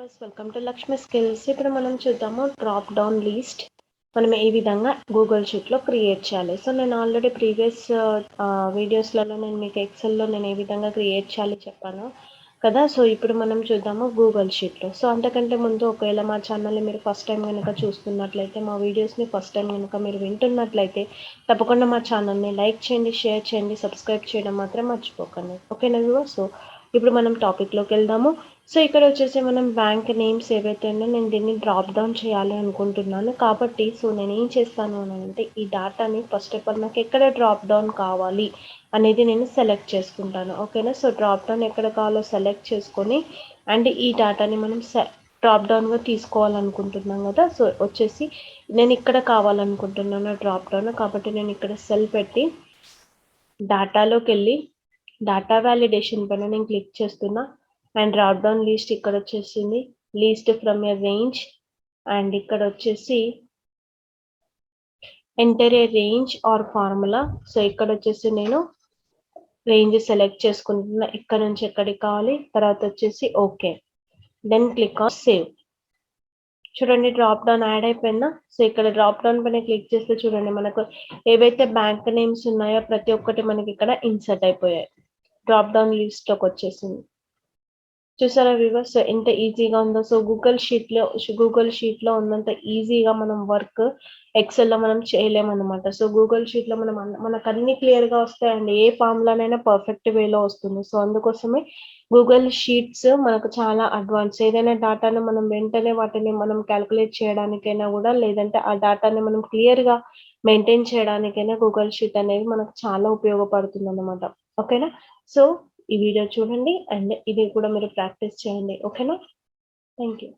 Viewers welcome to Lakshmi skills. ఇప్పుడు మనం చూద్దాము డ్రాప్ డౌన్ లిస్ట్ మనం ఏ విధంగా గూగుల్ షీట్లో క్రియేట్ చేయాలి. సో నేను ఆల్రెడీ ప్రీవియస్ వీడియోస్లలో నేను మీకు ఎక్సెల్లో నేను ఏ విధంగా క్రియేట్ చేయాలి చెప్పాను కదా. సో ఇప్పుడు మనం చూద్దాము గూగుల్ షీట్లో. సో అంతకంటే ముందు ఒకవేళ మా ఛానల్ని మీరు ఫస్ట్ టైం కనుక చూస్తున్నట్లయితే, మా వీడియోస్ని ఫస్ట్ టైం కనుక మీరు వింటున్నట్లయితే తప్పకుండా మా ఛానల్ని లైక్ చేయండి, షేర్ చేయండి, సబ్స్క్రైబ్ చేయడం మాత్రం మర్చిపోకండి. ఓకేనా వ్యూవర్స్? సో ఇప్పుడు మనం టాపిక్లోకి వెళ్దాము. సో ఇక్కడ వచ్చేసి మనం బ్యాంక్ నేమ్స్ ఏవైతే ఉన్నాయో నేను దీన్ని డ్రాప్ డౌన్ చేయాలి అనుకుంటున్నాను. కాబట్టి సో నేను ఏం చేస్తాను అని అంటే, ఈ డేటాని ఫస్ట్ ఆఫ్ ఆల్ నాకు ఎక్కడ డ్రాప్ డౌన్ కావాలి అనేది నేను సెలెక్ట్ చేసుకుంటాను. ఓకేనా? సో డ్రాప్ డౌన్ ఎక్కడ కావాలో సెలెక్ట్ చేసుకొని అండ్ ఈ డేటాని మనం డ్రాప్ డౌన్గా తీసుకోవాలనుకుంటున్నాం కదా. సో వచ్చేసి నేను ఇక్కడ కావాలనుకుంటున్నాను డ్రాప్ డౌన్. కాబట్టి నేను ఇక్కడ సెల్ పెట్టి డేటాలోకి వెళ్ళి డేటా వ్యాలిడేషన్ పైన నేను క్లిక్ చేస్తున్నా అండ్ డ్రాప్ డౌన్ లిస్ట్ ఇక్కడ వచ్చేసింది, list from a range. And ఇక్కడ వచ్చేసి enter a range or formula. So ఇక్కడ వచ్చేసి నేను రేంజ్ సెలెక్ట్ చేసుకుంటున్నా, ఇక్కడ నుంచి ఎక్కడికి కావాలి. తర్వాత వచ్చేసి okay, then click on save. చూడండి డ్రాప్ డౌన్ యాడ్ అయిపోయిందా. సో ఇక్కడ డ్రాప్ డౌన్ పైన క్లిక్ చేస్తే చూడండి మనకు ఏవైతే బ్యాంక్ నేమ్స్ ఉన్నాయో ప్రతి ఒక్కటి మనకి ఇక్కడ ఇన్సర్ట్ అయిపోయాయి, డ్రాప్ డౌన్ లిస్ట్లోకి వచ్చేసింది. చూసారా వ్యూవర్స్? సో ఎంత ఈజీగా ఉందో. సో గూగుల్ షీట్లో ఉన్నంత ఈజీగా మనం వర్క్ ఎక్సెల్లో మనం చేయలేమన్నమాట. సో గూగుల్ షీట్లో మనకు అన్ని క్లియర్గా వస్తాయండి, ఏ ఫార్ములానైనా పర్ఫెక్ట్ వేలో వస్తుంది. సో అందుకోసమే గూగుల్ షీట్స్ మనకు చాలా అడ్వాన్స్. ఏదైనా డేటాను మనం వెంటనే వాటిని మనం క్యాలిక్యులేట్ చేయడానికైనా కూడా, లేదంటే ఆ డేటాని మనం క్లియర్గా మెయింటైన్ చేయడానికైనా గూగుల్ షీట్ అనేది మనకు చాలా ఉపయోగపడుతుంది అన్నమాట. ఓకేనా? సో ఈ వీడియో చూడండి అండ్ ఇది కూడా మీరు ప్రాక్టీస్ చేయండి. ఓకేనా? Thank you.